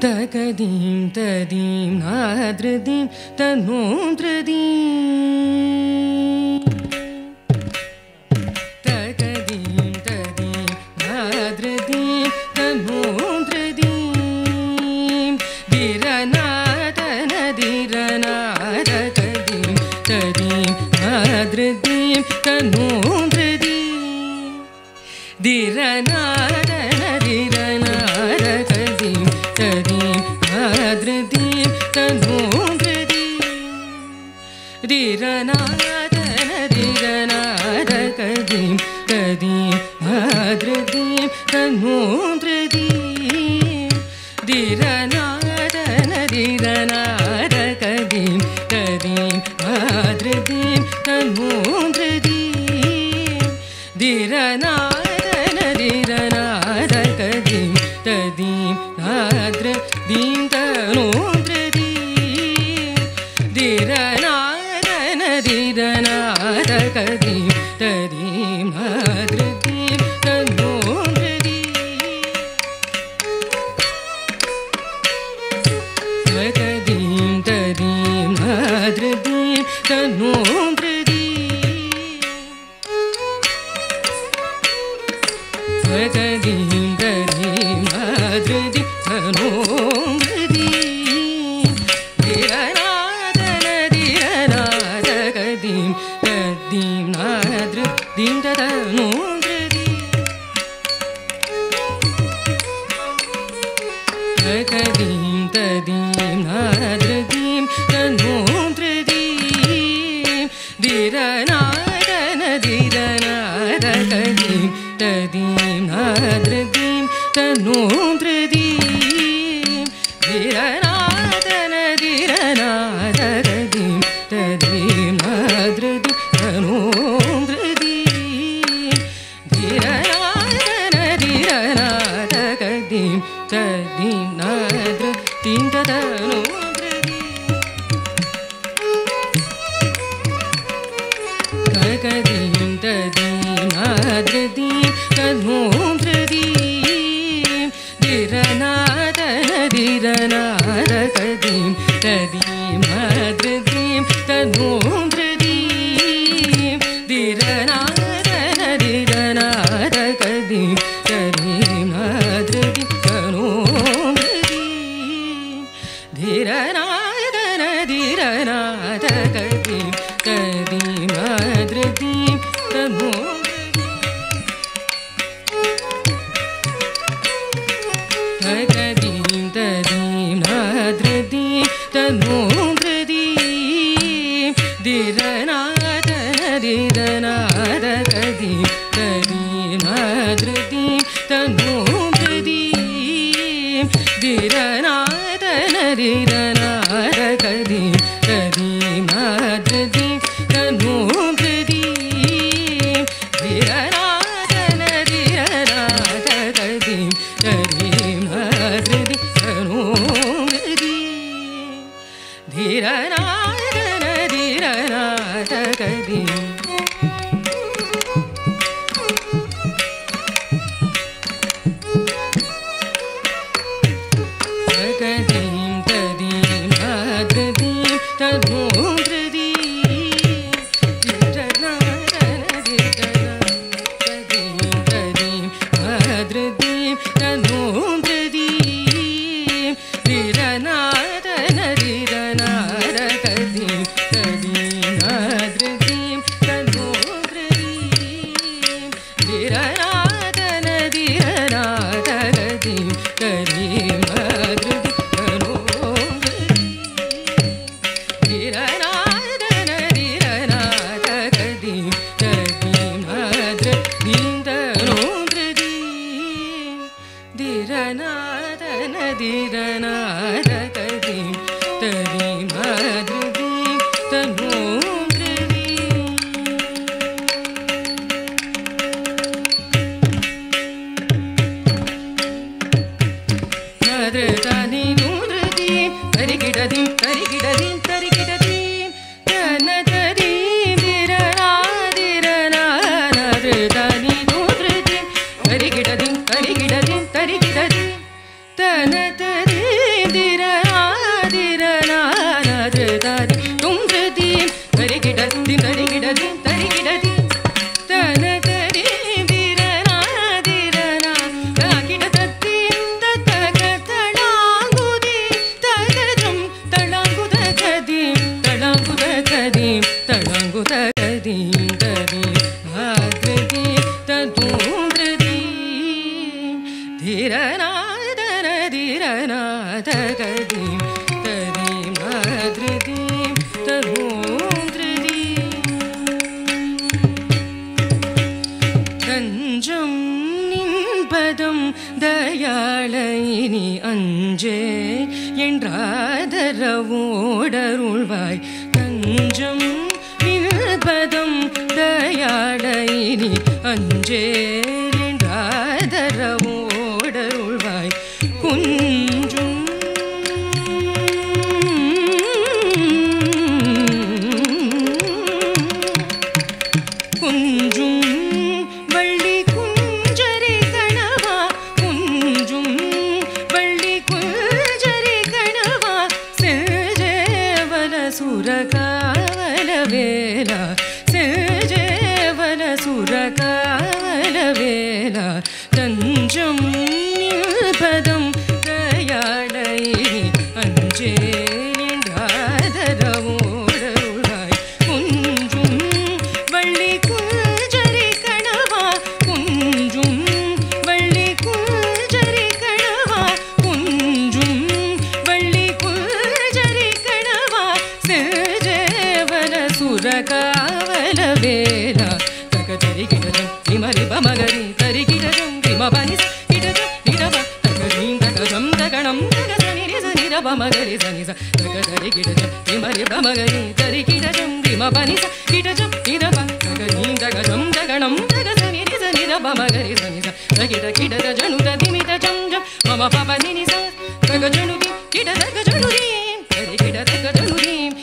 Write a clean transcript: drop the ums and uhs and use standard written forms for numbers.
தகதீம் ததீம் நாத்ருதீம் தன்னோத்ருதீம் தகதீம் ததீம் நாத்ருதீம் தன்னோத்ருதீம் திரநாதன திரநாதகதீம் ததீம் நாத்ருதீம் தன்னோத்ருதீம் திரநாதன திரநாதகதீம் ததீம் நாத்ருதீம் தன்னோத்ருதீம் திரநாதன திரநாதகதீம் ததீம் நாத்ருதீம் தன்னோத்ருதீம் திரநாதன திரநாதகதீம் ததீம் நாத்ருதீம் தன்னோத்ருதீம் திரநாதன திரநாதகதீம் ததீம் நாத்ருதீம் தன்னோத்ருதீம் திரநாதன திரநாதகதீம் ததீம் நாத்ருதீம் தன்னோத்ருதீம் தகதீம் ததீம் நாத்ருதீம் தன்னோத்ருதீம் தகதீம் ததீம் நாத்ருதீம் தன்னோத்ருதீம் திரநாதன திரநாதகதீம் ததீம் நாத்ருதீம் தன்னோத்ருதீம் தகதீம் ததீம் நாத்ருதீம் தன்னோத்ருதீம் திரநாதன திரநாதகதீம் ததீம் நாத்ருதீம் தன்னோத்ருதீம் திரநாதன திரநாதகதீம் ததீம் நாத்ருதீம் தன்னோத்ருதீம் திரநாதன திரநாதகதீம் ததீம் நாத்ருதீம் தன்னோத்ருதீம் தகதீம் ததீம் நாத்ருதீம் தன்னோத்ருதீம் திரநாதன திரநாதகதீம் ததீம் நாத்ருதீம் தன்னோத்ருதீம் திரநாதன திரநாதகதீம் ததீம் நாத்ருதீம் தன்னோத்ருதீம் திரநாதன திரநாதகதீம் ததீம் நாத்ருதீம் தன்னோத்ருதீம் தகதீம் ததீம் நாத்ருதீம் தன்னோத்ருதீம் திரநாதன திரநாதகதீம் ததீம் நாத்ருதீம் தன்னோத்ருதீம் திரநாதன திரநாதகதீம் ததீம் நாத்ருதீம் தன்னோத்ருதீம் திரநாதன திரநாதகதீம் ததீம் நாத்ருதீம் தன்னோத்ருதீம் திரநாதன திரநாதகதீம் தகதீம் ததீம் நாத்ருதீம் தன்னோத்ருதீம் திரநாதன திரநாதகதீம் ததீம் நாத்ருதீம் தன்னோத்ருதீம் திரநாதன திரநாதகதீம் ததீம் நாத்ருதீம் தன்னோத்ருதீம் திரநாதன திரநாதகதீம் ததீம் நாத்ருதீம் தன்னோத்ருதீம் திரநாதன திரநாதகதீம் ததீம் நாத்ருதீம் தன்னோத்ருதீம் திரநாதன திரநாதகதீம் ததீம் நாத்ருதீம் தன்னோத்ருதீம் நாத்ருதானி நூத்ருதீம் தரிகிடதீம் தரிகிடதீம் தரிகிடதீம் தனததீம் திரநாதிரநாத்ருதானி நூத்ருதீம் தரிகிடதீம் தரிகிடதீம் தரிகிடதீம் தனததீம் ಧೀರನಾದನ ಧೀರನಾದಗದೀಂ ತದೀಮಧೃದೀಂ ತಭೂಧೃದೀಂ தஞ்சம் நின்பதம் தயாளயினி அஞ்சே என்றாதரவோடருள்வாய் தஞ்சம் நின்பதம் தயாளயினி அஞ்சே என்றாதரவோடருள்வாய் குன்றும் குன்றும் வள்ளி குஞ்சரி கணவா குன்றும் வள்ளி குஞ்சரி கணவா செல்ஜேவல சுரகாவல வேலா செல்ஜேவல சுரகாவல வேலா தஞ்சம் நில்பதம் தயாளயினி அஞ்சே என்றாதரவோடருள்வாய் குன்றும் வள்ளி குஞ்சரி கணவா குன்றும் வள்ளி குஞ்சரி கணவா குன்றும் வள்ளி குஞ்சரி கணவா செல்ஜேவல சுரகாவல வேலா தகதரி கிடஜம் விமரி பமகரி தரி கிடஜம் விமபனி கிடஜம் நிரப தகரீம் தகஜம் தகணம் தகசனி நிச பமகரி சனிச தகதரி கிடஜம் விமரி பமகரி தரி கிடஜம் விமபனி கிடஜம் நிரப தகரீம் தகஜம் தகணம் தகசனி நிச நிரபமகரி சனிச தகிட கிடத ஜனுத திமித ஜம் ஜம் மம பப நினிச தகஜனுதி கிடத கஜனுதீம் தரி கிடத கஜனுதீம்